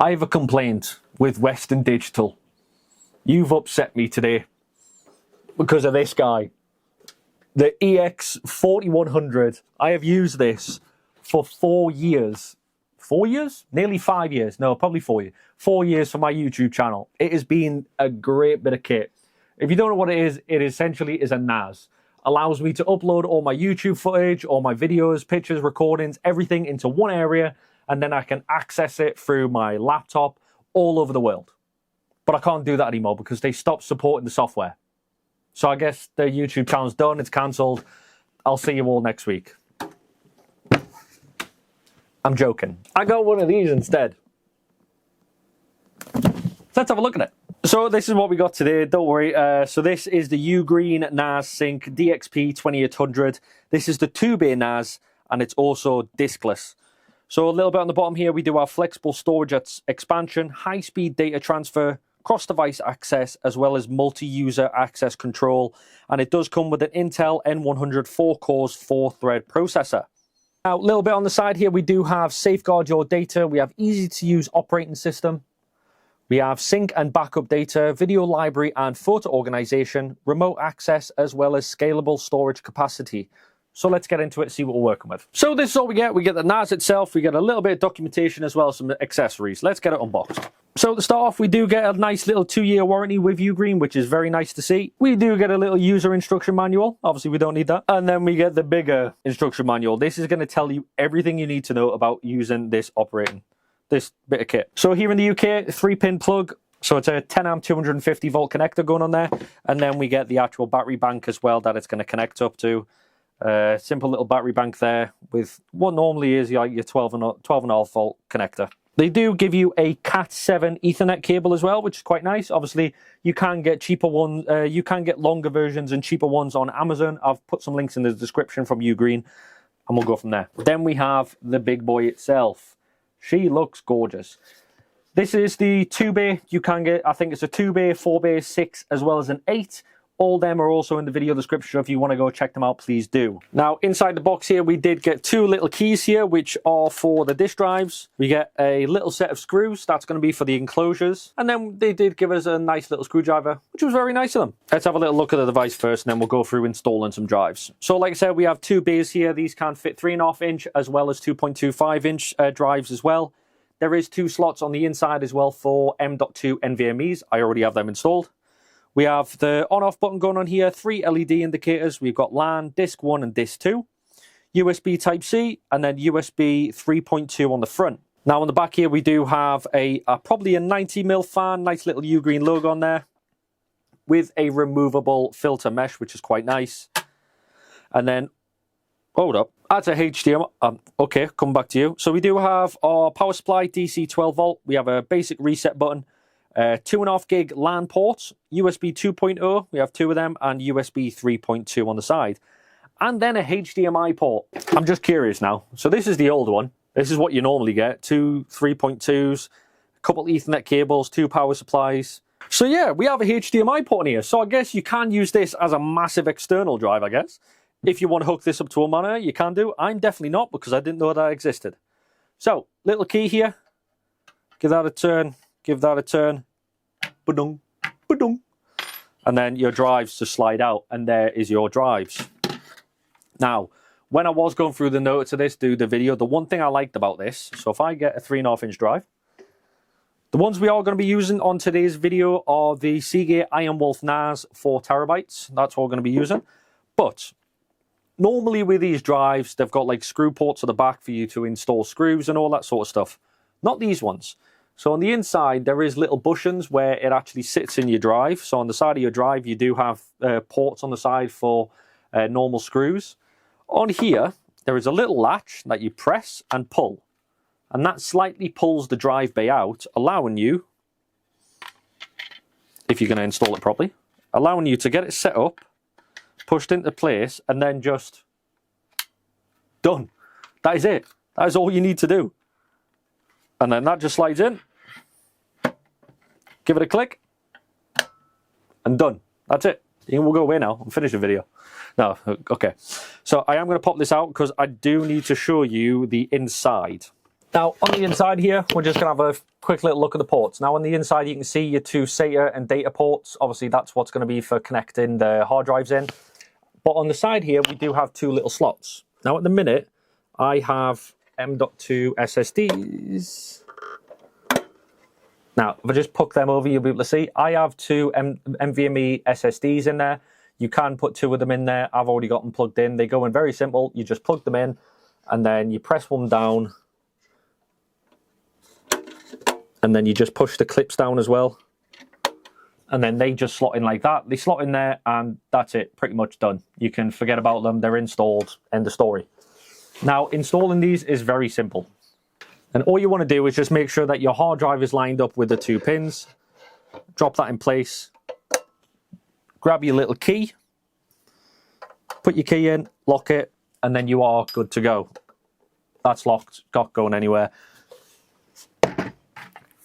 I have a complaint with Western Digital. You've upset me today because of this guy. The EX4100. I have used this for 4 years. 4 years? Nearly 5 years. No, probably 4 years. 4 years for my YouTube channel. It has been a great bit of kit. If you don't know what it essentially is a NAS. Allows me to upload all my YouTube footage, all my videos, pictures, recordings, everything into one area, and then I can access it through my laptop all over the world. But I can't do that anymore because they stopped supporting the software. So I guess the YouTube channel's done, it's cancelled. I'll see you all next week. I'm joking. I got one of these instead. Let's have a look at it. So this is what we got today, don't worry. So this is the UGreen NASsync DXP2800. This is the 2-bay NAS, and it's also diskless. So a little bit on the bottom here, we do have flexible storage expansion, high-speed data transfer, cross-device access, as well as multi-user access control. And it does come with an Intel N100 4-cores, 4-thread processor. Now, a little bit on the side here, we do have safeguard your data. We have easy-to-use operating system. We have sync and backup data, video library and photo organization, remote access, as well as scalable storage capacity. So let's get into it and see what we're working with. So this is all we get. We get the NAS itself. We get a little bit of documentation as well as some accessories. Let's get it unboxed. So to start off, we do get a nice little 2-year warranty with UGreen, which is very nice to see. We do get a little user instruction manual. Obviously, we don't need that. And then we get the bigger instruction manual. This is going to tell you everything you need to know about using this this bit of kit. So here in the UK, 3-pin plug. So it's a 10 amp 250 volt connector going on there. And then we get the actual battery bank as well that it's going to connect up to. Simple little battery bank there with what normally is like your 12.5 volt connector. They do give you a Cat7 Ethernet cable as well, which is quite nice. Obviously, you can get cheaper ones. You can get longer versions and cheaper ones on Amazon. I've put some links in the description from UGreen, and we'll go from there. Then we have the big boy itself. She looks gorgeous. This is the 2-bay. You can get, I think it's a 2-bay, 4-bay, 6, as well as an 8. All them are also in the video description. If you want to go check them out, please do. Now, inside the box here, we did get 2 little keys here, which are for the disk drives. We get a little set of screws. That's going to be for the enclosures. And then they did give us a nice little screwdriver, which was very nice of them. Let's have a little look at the device first, and then we'll go through installing some drives. So like I said, we have 2 bays here. These can fit 3.5 inch as well as 2.25 inch drives as well. There is 2 slots on the inside as well for M.2 NVMe's. I already have them installed. We have the on-off button going on here, 3 LED indicators. We've got LAN, disk 1 and disk 2, USB Type-C, and then USB 3.2 on the front. Now on the back here, we do have probably a 90mm fan, nice little UGreen logo on there, with a removable filter mesh, which is quite nice. And then, hold up, that's a HDMI. Okay, come back to you. So we do have our power supply, DC 12 volt. We have a basic reset button. 2.5 gig LAN ports, USB 2.0, we have 2 of them, and USB 3.2 on the side. And then a HDMI port. I'm just curious now. So this is the old one. This is what you normally get. 2 3.2s, a couple Ethernet cables, 2 power supplies. So yeah, we have a HDMI port in here. So I guess you can use this as a massive external drive, I guess. If you want to hook this up to a monitor, you can do. I'm definitely not because I didn't know that existed. So, little key here. Give that a turn. Give that a turn. Ba-dung, ba-dung. And then your drives just slide out, and there is your drives. Now, when I was going through the notes of this, do the video, the one thing I liked about this, so if I get a 3.5 inch drive, the ones we are going to be using on today's video are the Seagate IronWolf NAS 4 terabytes. That's what we're going to be using. But normally with these drives, they've got like screw ports at the back for you to install screws and all that sort of stuff. Not these ones. So on the inside, there is little bushings where it actually sits in your drive. So on the side of your drive, you do have ports on the side for normal screws. On here, there is a little latch that you press and pull. And that slightly pulls the drive bay out, allowing you, if you're going to install it properly, allowing you to get it set up, pushed into place, and then just done. That is it. That is all you need to do. And then that just slides in. Give it a click. And done. That's it. We'll go away now and finish the video. No, okay. So I am going to pop this out because I do need to show you the inside. Now, on the inside here, we're just going to have a quick little look at the ports. Now, on the inside, you can see your two SATA and data ports. Obviously, that's what's going to be for connecting the hard drives in. But on the side here, we do have two little slots. Now, at the minute, I have M.2 SSDs. Now, if I just puck them over, you'll be able to see I have two NVMe SSDs in there. You can put two of them in there. I've already got them plugged in. They go in very simple. You just plug them in, and then you press one down, and then you just push the clips down as well. And then they just slot in like that. They slot in there, and that's it. Pretty much done. You can forget about them. They're installed. End of story. Now, installing these is very simple. And all you want to do is just make sure that your hard drive is lined up with the two pins. Drop that in place. Grab your little key. Put your key in, lock it, and then you are good to go. That's locked, not going anywhere.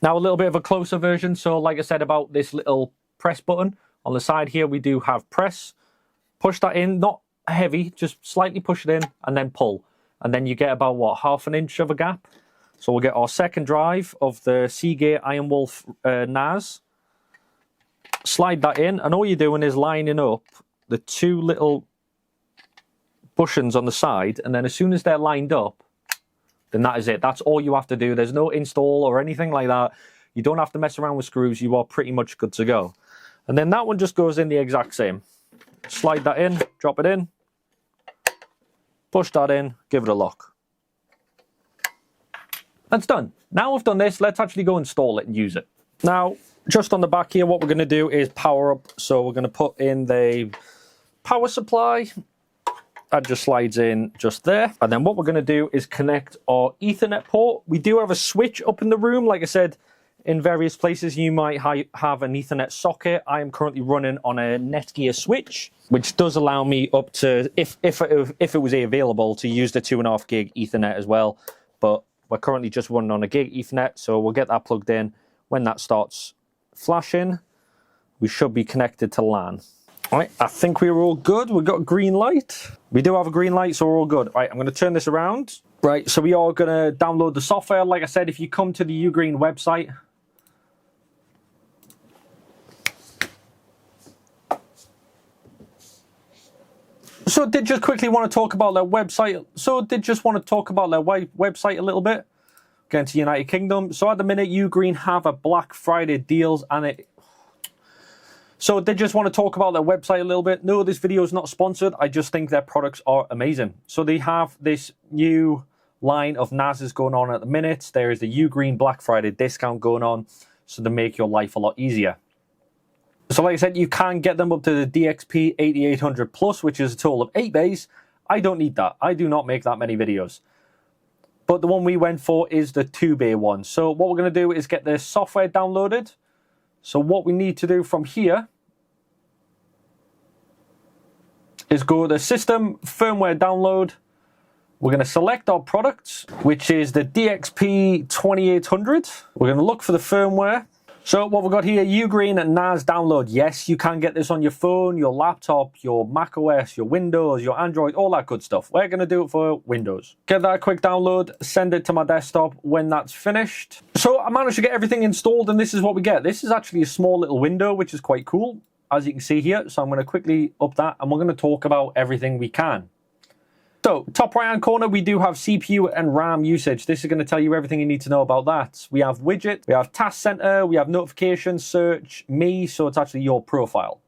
Now, a little bit of a closer version. So like I said about this little press button, on the side here, we do have press. Push that in, not heavy, just slightly push it in and then pull. And then you get about, what, ½ an inch of a gap? So we'll get our second drive of the Seagate IronWolf NAS. Slide that in, and all you're doing is lining up the two little bushings on the side, and then as soon as they're lined up, then that is it. That's all you have to do. There's no install or anything like that. You don't have to mess around with screws. You are pretty much good to go. And then that one just goes in the exact same. Slide that in, drop it in, push that in, give it a lock. That's done. Now we've done this, let's actually go install it and use it. Now, just on the back here, what we're going to do is power up. So we're going to put in the power supply. That just slides in just there. And then what we're going to do is connect our Ethernet port. We do have a switch up in the room. Like I said, in various places you might have an Ethernet socket. I am currently running on a Netgear switch, which does allow me up to, if it was available, to use the 2.5 gig Ethernet as well. But we're currently just running on a gig Ethernet, so we'll get that plugged in. When that starts flashing, we should be connected to LAN. All right, I think we're all good. We've got a green light. We do have a green light, so we're all good. All right, I'm going to turn this around. Right, so we are going to download the software. Like I said, if you come to the UGreen website, So did just quickly want to talk about their website. A little bit. Going to United Kingdom. So at the minute, UGreen have a Black Friday deals, and So they just want to talk about their website a little bit. No, this video is not sponsored. I just think their products are amazing. So they have this new line of NASs going on at the minute. There is the UGreen Black Friday discount going on, so to make your life a lot easier. So like I said, you can get them up to the DXP2800 Plus, which is a total of 8 bays. I don't need that. I do not make that many videos. But the one we went for is the 2-bay one. So what we're going to do is get the software downloaded. So what we need to do from here is go to System, Firmware Download. We're going to select our product, which is the DXP2800. We're going to look for the firmware. So what we've got here, UGreen NAS download. Yes, you can get this on your phone, your laptop, your Mac OS, your Windows, your Android, all that good stuff. We're going to do it for Windows. Get that quick download, send it to my desktop when that's finished. So I managed to get everything installed, and this is what we get. This is actually a small little window, which is quite cool, as you can see here. So I'm going to quickly up that, and we're going to talk about everything we can. So, top right-hand corner, we do have CPU and RAM usage. This is going to tell you everything you need to know about that. We have widget, we have task center, we have notification, search, me, so it's actually your profile.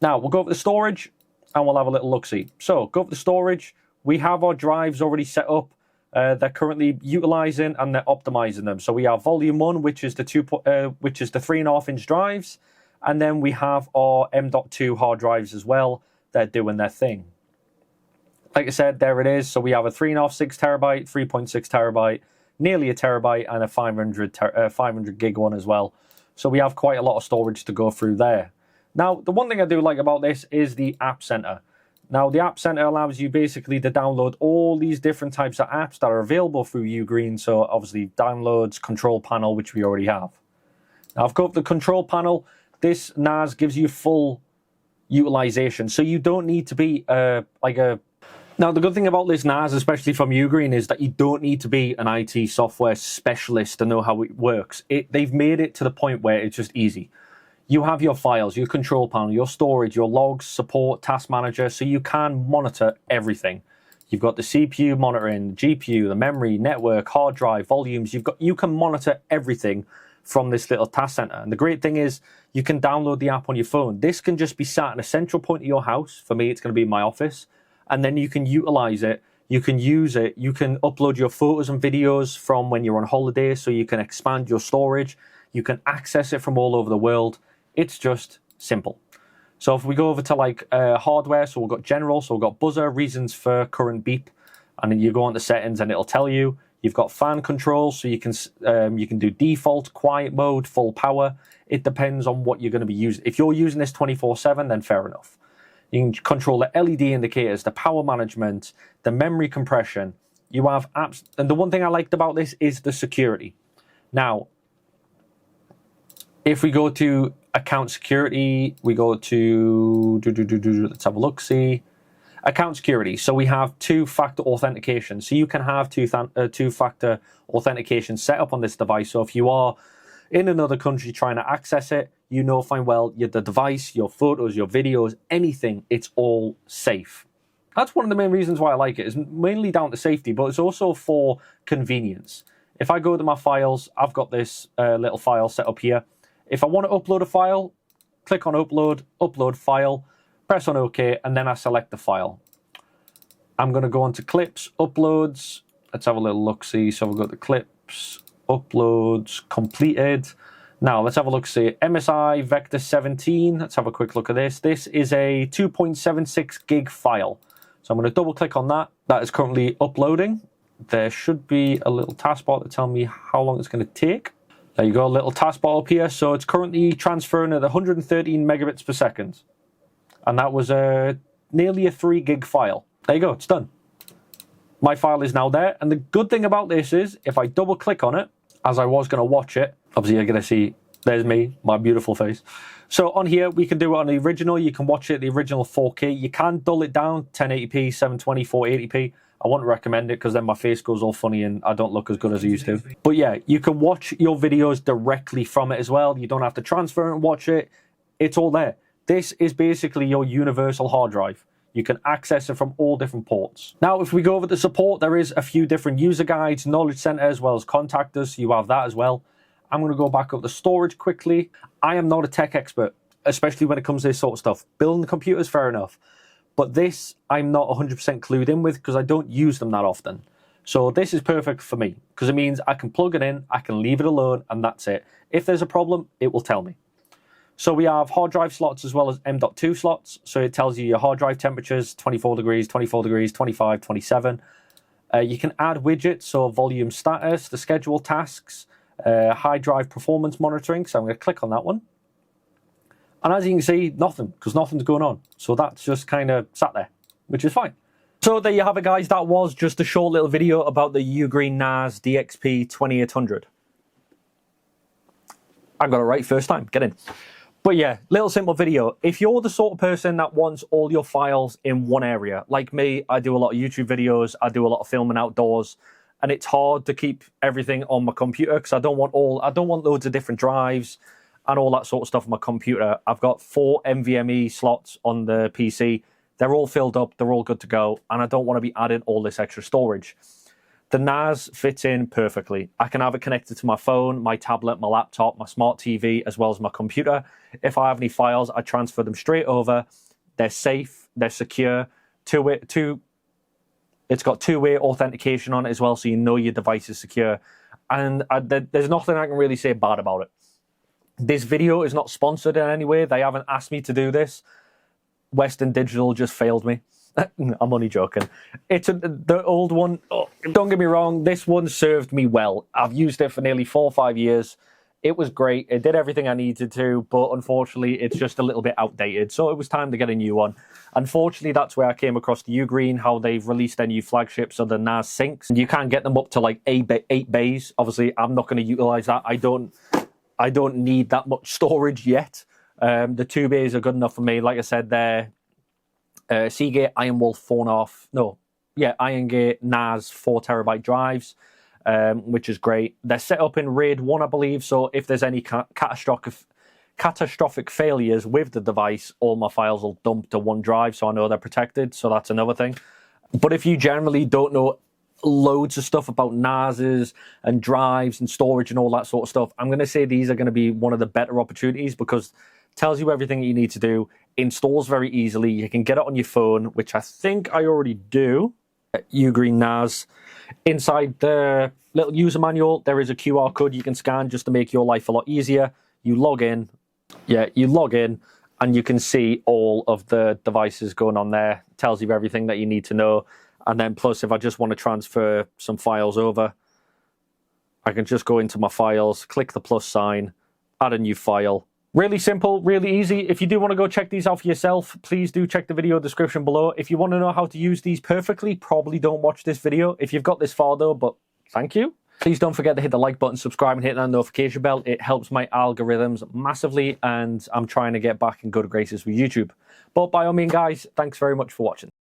Now, we'll go over the storage, and we'll have a little look-see. So, go over the storage. We have our drives already set up. They're currently utilizing and they're optimizing them. So, we have volume 1, which is the 3.5-inch drives. And then we have our M.2 hard drives as well. They're doing their thing. Like I said, there it is. So we have a 3.5, 6TB, 3.6 terabyte, nearly a terabyte, and a 500 gig one as well. So we have quite a lot of storage to go through there. Now, the one thing I do like about this is the App Center. Now, the App Center allows you basically to download all these different types of apps that are available through UGreen. So obviously, downloads, control panel, which we already have. Now, I've got the control panel. This NAS gives you full utilization. So you don't need to be Now, Now, the good thing about this NAS, especially from UGreen, is that you don't need to be an IT software specialist to know how it works. They've made it to the point where it's just easy. You have your files, your control panel, your storage, your logs, support, task manager, so you can monitor everything. You've got the CPU monitoring, GPU, the memory, network, hard drive, volumes. You can monitor everything from this little task center. And the great thing is you can download the app on your phone. This can just be sat in a central point of your house. For me, it's going to be in my office. And then you can utilize it. You can use it. You can upload your photos and videos from when you're on holiday, so you can expand your storage. You can access it from all over the world. It's just simple. So if we go over to like hardware, so we've got general, so we've got buzzer, reasons for current beep, and then you go on to settings and it'll tell you. You've got fan control, so you can do default, quiet mode, full power. It depends on what you're going to be using. If you're using this 24/7, then fair enough. You can control the LED indicators, the power management, the memory compression. You have apps, and the one thing I liked about this is the security. Now, if we go to account security, we go to, let's have a look, see. Account security. So we have two-factor authentication. So you can have two-factor authentication set up on this device. So if you are in another country trying to access it, you know fine well the device, your photos, your videos, anything, it's all safe. That's one of the main reasons why I like it. It's mainly down to safety, but it's also for convenience. If I go to my files, I've got this little file set up here. If I want to upload a file, click on upload, upload file, press on OK, and then I select the file. I'm going to go on to clips, uploads. Let's have a little look-see. So we've got the clips, uploads, completed. Now, let's have a look-see. MSI Vector 17. Let's have a quick look at this. This is a 2.76 gig file. So I'm going to double-click on that. That is currently uploading. There should be a little taskbar to tell me how long it's going to take. There you go, a little taskbar up here. So it's currently transferring at 113 megabits per second. And that was nearly a 3 gig file. There you go, it's done. My file is now there. And the good thing about this is, if I double click on it, as I was going to watch it, obviously you're going to see, there's me, my beautiful face. So on here, we can do it on the original. You can watch it, the original 4K. You can dull it down, 1080p, 720, 480p. I wouldn't recommend it because then my face goes all funny and I don't look as good as I used to. But yeah, you can watch your videos directly from it as well. You don't have to transfer it and watch it. It's all there. This is basically your universal hard drive. You can access it from all different ports. Now, if we go over to support, there is a few different user guides, knowledge center, as well as contact us. You have that as well. I'm going to go back up to storage quickly. I am not a tech expert, especially when it comes to this sort of stuff. Building the computers, fair enough. But this, I'm not 100% clued in with because I don't use them that often. So this is perfect for me because it means I can plug it in, I can leave it alone, and that's it. If there's a problem, it will tell me. So we have hard drive slots as well as M.2 slots. So it tells you your hard drive temperatures, 24 degrees, 24 degrees, 25, 27. You can add widgets, so volume status, the schedule tasks, high drive performance monitoring. So I'm going to click on that one. And as you can see, nothing, because nothing's going on. So that's just kind of sat there, which is fine. So there you have it, guys. That was just a short little video about the UGreen NAS DXP2800. I got it right first time. Get in. But yeah, little simple video. If you're the sort of person that wants all your files in one area, like me, I do a lot of YouTube videos, I do a lot of filming outdoors, and it's hard to keep everything on my computer because I don't want loads of different drives and all that sort of stuff on my computer. I've got 4 NVMe slots on the PC. They're all filled up, they're all good to go, and I don't want to be adding all this extra storage. The NAS fits in perfectly. I can have it connected to my phone, my tablet, my laptop, my smart TV, as well as my computer. If I have any files, I transfer them straight over. They're safe, they're secure. It's got two-way authentication on it as well, so you know your device is secure. And there's nothing I can really say bad about it. This video is not sponsored in any way. They haven't asked me to do this. Western Digital just failed me. I'm only joking. The old one, don't get me wrong, this one served me well. I've used it for nearly 4 or 5 years. It was great. It did everything I needed to, but unfortunately, it's just a little bit outdated. So it was time to get a new one. Unfortunately, that's where I came across the UGreen, how they've released their new flagships, so the NAS syncs. You can get them up to like 8 bays. Obviously, I'm not going to utilize that. I don't need that much storage yet. The 2 bays are good enough for me. Like I said, they're Seagate IronWolf 4.5. No, IronGate NAS 4TB drives, which is great. They're set up in RAID 1, I believe, so if there's any catastrophic failures with the device, all my files will dump to one drive, so I know they're protected, so that's another thing. But if you generally don't know loads of stuff about NASs and drives and storage and all that sort of stuff, I'm going to say these are going to be one of the better opportunities, because it tells you everything you need to do, installs very easily, you can get it on your phone, which I think I already do. UGreen NAS. Inside the little user manual, there is a QR code you can scan just to make your life a lot easier. You log in, and you can see all of the devices going on there. It tells you everything that you need to know. And then plus, if I just want to transfer some files over, I can just go into my files, click the plus sign, add a new file. Really simple, really easy. If you do want to go check these out for yourself, please do check the video description below. If you want to know how to use these perfectly, probably don't watch this video if you've got this far though, but thank you. Please don't forget to hit the like button, subscribe, and hit that notification bell. It helps my algorithms massively, and I'm trying to get back in good graces with YouTube. But by all means, guys, thanks very much for watching.